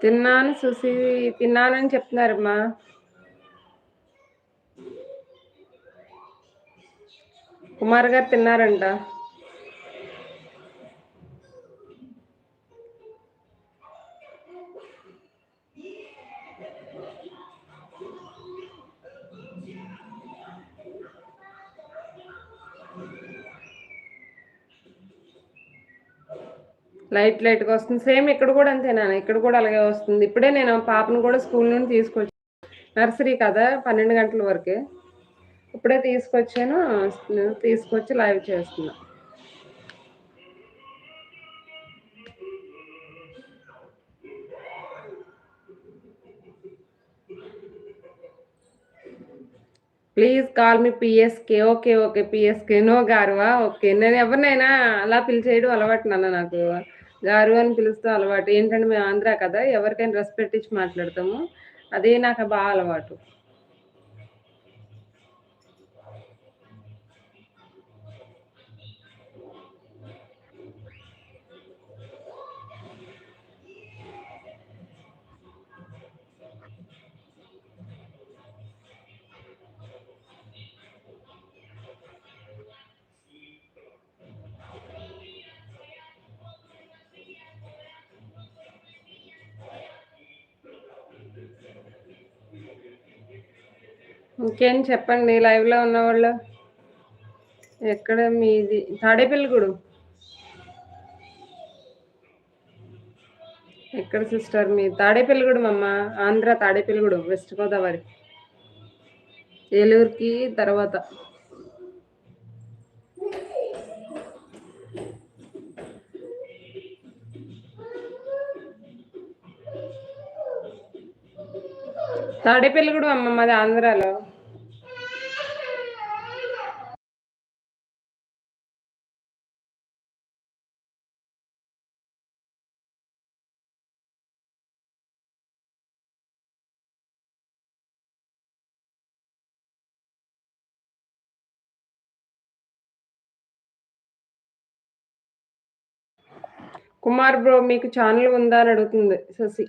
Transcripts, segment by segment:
తిన్నాను సుసి. తిన్నానని చెప్తున్నారమ్మా. కుమార్ గారు తిన్నారంట. లైట్‌గా వస్తుంది. సేమ్ ఇక్కడ కూడా అంతేనా? ఇక్కడ కూడా అలాగే వస్తుంది. ఇప్పుడే నేను పాపను కూడా స్కూల్ నుండి తీసుకొచ్చాను. నర్సరీ కదా 12 గంటల వరకే. ఇప్పుడే తీసుకొచ్చాను. తీసుకొచ్చి లైవ్ చేస్తున్నా. Please call me PSK. Okay. PSK. నో గారువా? ఓకే. నేను ఎవరినైనా అలా పిలిచేయడం అలవాటు నాకు. గారు అని పిలుస్తూ అలవాటు. ఏంటంటే మేము ఆంధ్ర కదా! ఎవరికైనా రెస్పెక్ట్ ఇచ్చి మాట్లాడతాము. అదే నాకు బాగా అలవాటు. ఇంకేం చెప్పండి లైవ్‌లో ఉన్నవాళ్ళు. ఎక్కడ మీది? తాడేపల్లిగూడెం. ఎక్కడ సిస్టర్ మీ? తాడేపల్లిగూడెం అమ్మ. ఆంధ్ర తాడేపల్లిగూడెం వెస్ట్ గోదావరి. ఏలూరుకి తర్వాత. తాడేపల్లిగూడెం అమ్మ మాది ఆంధ్రాలో. కుమార్ బ్రో మీకు ఛానల్ ఉందా అని అడుగుతుంది శశి.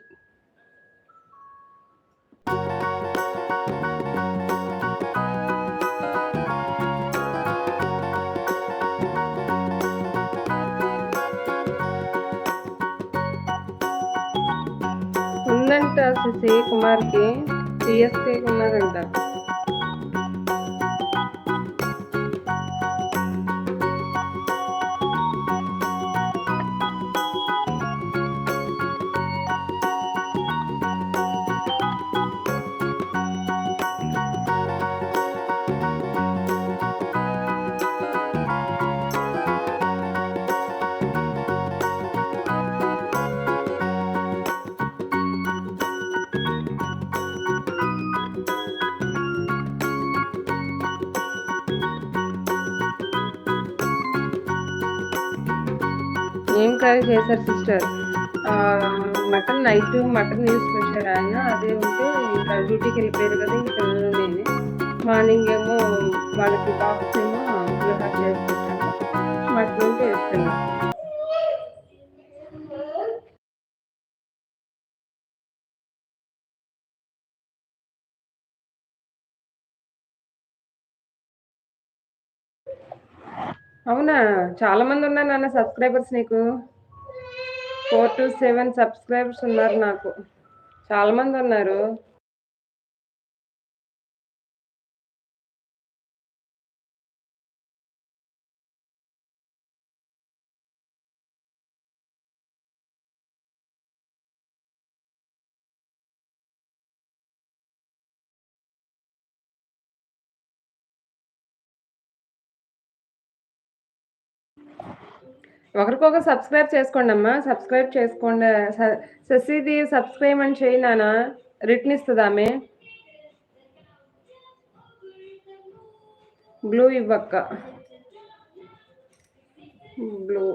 ఉందంట శశి కుమార్‌కి. సిఎస్‌కేకి ఉన్నారంట. ఏం కర్రీ చేశారు సిస్టర్? మటన్ నైట్ మటన్ తీసుకొచ్చారు ఆయన. అదే ఉంటే ఇంకా డ్యూటీకి వెళ్ళిపోయారు కదా ఇంక పిల్లలు నేనే. మార్నింగ్ ఏమో వాళ్ళకి బాక్స్ ఏమో పులిహోర చేసి పెట్టాను. మటన్ ఉంటే వేసుకున్నాను. అవునా? చాలా మంది ఉన్నారు నాన్న సబ్స్క్రైబర్స్ నీకు. 4-7 సబ్స్క్రైబర్స్ ఉన్నారు నాకు. చాలా మంది ఉన్నారు. ఒకరికొకరు సబ్స్క్రైబ్ చేసుకోండి అమ్మా. సబ్స్క్రైబ్ చేసుకోండి. శశిది సబ్స్క్రైబ్ అని చేయి నాన్న. రిటర్న్ ఇస్తుంది ఆమె. బ్లూ ఇవ్వక్క. బ్లూ